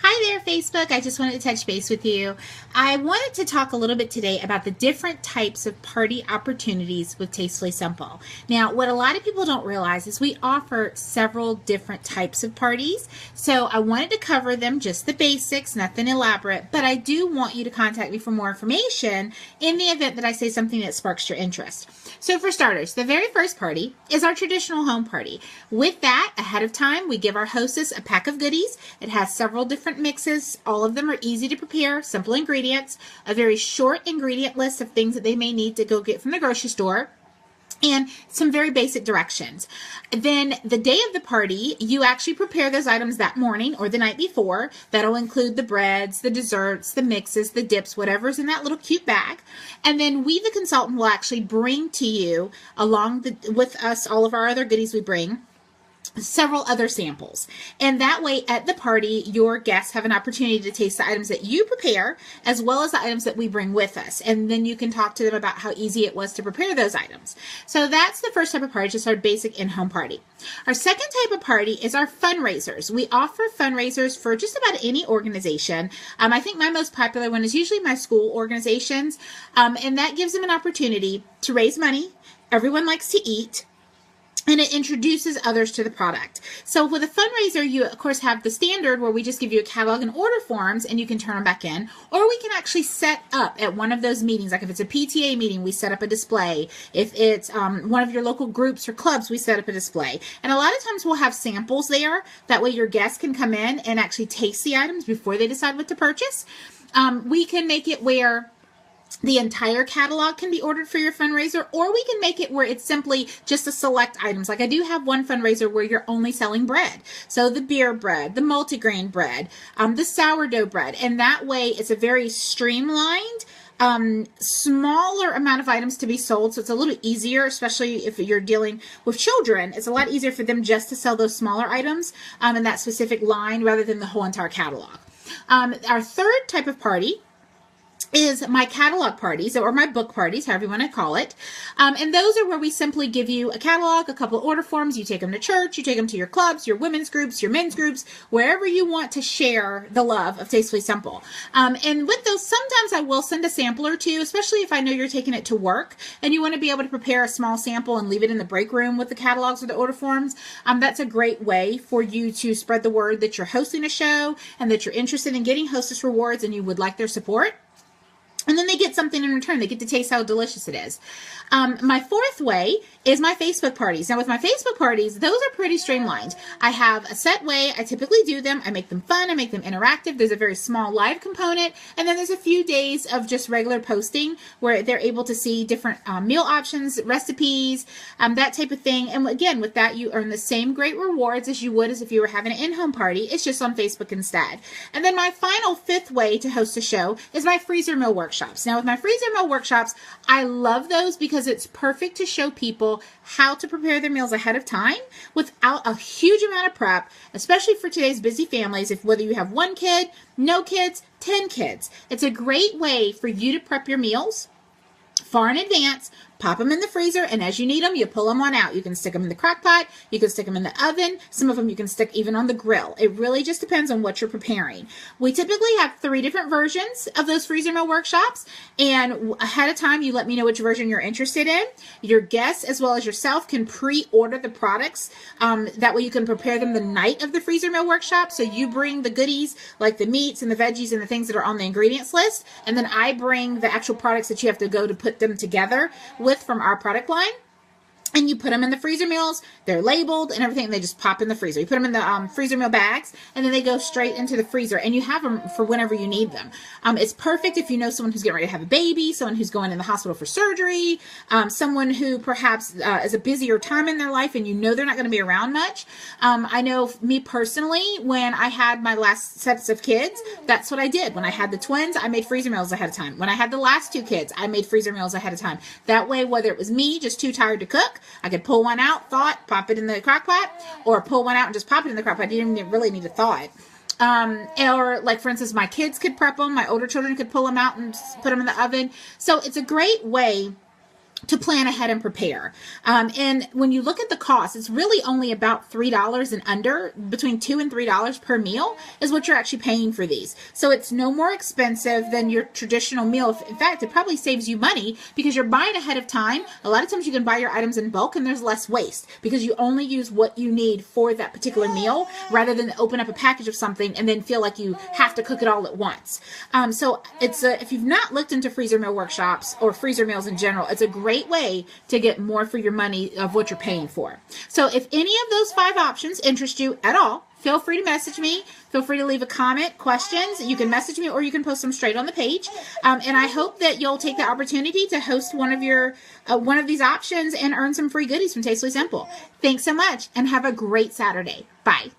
Hi there, Facebook. I just wanted to touch base with you. I wanted to talk a little bit today about the different types of party opportunities with Tastefully Simple. Now, what a lot of people don't realize is we offer several different types of parties. So I wanted to cover them, just the basics, nothing elaborate, but I do want you to contact me for more information in the event that I say something that sparks your interest. So for starters, the very first party is our traditional home party. With that, ahead of time, we give our hostess a pack of goodies. It has several different mixes. All of them are easy to prepare, simple ingredients, a very short ingredient list of things that they may need to go get from the grocery store, and some very basic directions. Then the day of the party, you actually prepare those items that morning or the night before. That'll include the breads, the desserts, the mixes, the dips, whatever's in that little cute bag. And then we, the consultant, will actually bring to you, with us, all of our other goodies we bring, several other samples. And that way at the party, your guests have an opportunity to taste the items that you prepare as well as the items that we bring with us. And then you can talk to them about how easy it was to prepare those items. So that's the first type of party, just our basic in-home party. Our second type of party is our fundraisers. We offer fundraisers for just about any organization. I think my most popular one is usually my school organizations. And that gives them an opportunity to raise money. Everyone likes to eat. And it introduces others to the product. So with a fundraiser, you, of course, have the standard where we just give you a catalog and order forms and you can turn them back in. Or we can actually set up at one of those meetings. Like if it's a PTA meeting, we set up a display. If it's one of your local groups or clubs, we set up a display. And a lot of times we'll have samples there. That way your guests can come in and actually taste the items before they decide what to purchase. We can make it where the entire catalog can be ordered for your fundraiser, or we can make it where it's simply just a select items. Like I do have one fundraiser where you're only selling bread. So the beer bread, the multigrain bread, the sourdough bread. And that way it's a very streamlined, smaller amount of items to be sold. So it's a little easier, especially if you're dealing with children. It's a lot easier for them just to sell those smaller items in that specific line rather than the whole entire catalog. Our third type of party is my catalog parties, or my book parties, however you want to call it. And those are where we simply give you a catalog, a couple of order forms. You take them to church, you take them to your clubs, your women's groups, your men's groups, wherever you want to share the love of Tastefully Simple. And with those, sometimes I will send a sample or two, especially if I know you're taking it to work and you want to be able to prepare a small sample and leave it in the break room with the catalogs or the order forms. That's a great way for you to spread the word that you're hosting a show and that you're interested in getting hostess rewards and you would like their support. And then they get something in return. They get to taste how delicious it is. My fourth way is my Facebook parties. Now, with my Facebook parties, those are pretty streamlined. I have a set way. I typically do them. I make them fun. I make them interactive. There's a very small live component. And then there's a few days of just regular posting where they're able to see different meal options, recipes, that type of thing. And again, with that, you earn the same great rewards as you would as if you were having an in-home party. It's just on Facebook instead. And then my final fifth way to host a show is my freezer meal workshops. Now, with my freezer meal workshops, I love those because it's perfect to show people how to prepare their meals ahead of time without a huge amount of prep, especially for today's busy families. If whether you have one kid, no kids, 10 kids, it's a great way for you to prep your meals far in advance. Pop them in the freezer, and as you need them, you pull them on out. You can stick them in the crock pot. You can stick them in the oven. Some of them you can stick even on the grill. It really just depends on what you're preparing. We typically have 3 different versions of those freezer meal workshops, and ahead of time, you let me know which version you're interested in. Your guests, as well as yourself, can pre-order the products. That way you can prepare them the night of the freezer meal workshop. So you bring the goodies, like the meats and the veggies and the things that are on the ingredients list, and then I bring the actual products that you have to go to put them together with from our product line. And you put them in the freezer meals. They're labeled and everything. And they just pop in the freezer. You put them in the freezer meal bags, and then they go straight into the freezer. And you have them for whenever you need them. It's perfect if you know someone who's getting ready to have a baby, someone who's going in the hospital for surgery, someone who perhaps is a busier time in their life, and you know they're not going to be around much. I know me personally, when I had my last sets of kids, that's what I did. When I had the twins, I made freezer meals ahead of time. When I had the last 2 kids, I made freezer meals ahead of time. That way, whether it was me just too tired to cook, I could pull one out, thaw it, pop it in the crock pot, or pull one out and just pop it in the crock pot. I didn't even really need to thaw it. Or like, for instance, my kids could prep them. My older children could pull them out and put them in the oven. So it's a great way to plan ahead and prepare. And when you look at the cost, it's really only about $3 and under, between $2 and $3 per meal is what you're actually paying for these. So it's no more expensive than your traditional meal. In fact, it probably saves you money because you're buying ahead of time. A lot of times you can buy your items in bulk and there's less waste because you only use what you need for that particular meal rather than open up a package of something and then feel like you have to cook it all at once. So it's if you've not looked into freezer meal workshops or freezer meals in general, it's a great way to get more for your money of what you're paying for. So if any of those 5 options interest you at all, feel free to message me. Feel free to leave a comment, questions. You can message me or you can post them straight on the page. And I hope that you'll take the opportunity to host one of these options and earn some free goodies from Tastefully Simple. Thanks so much and have a great Saturday. Bye.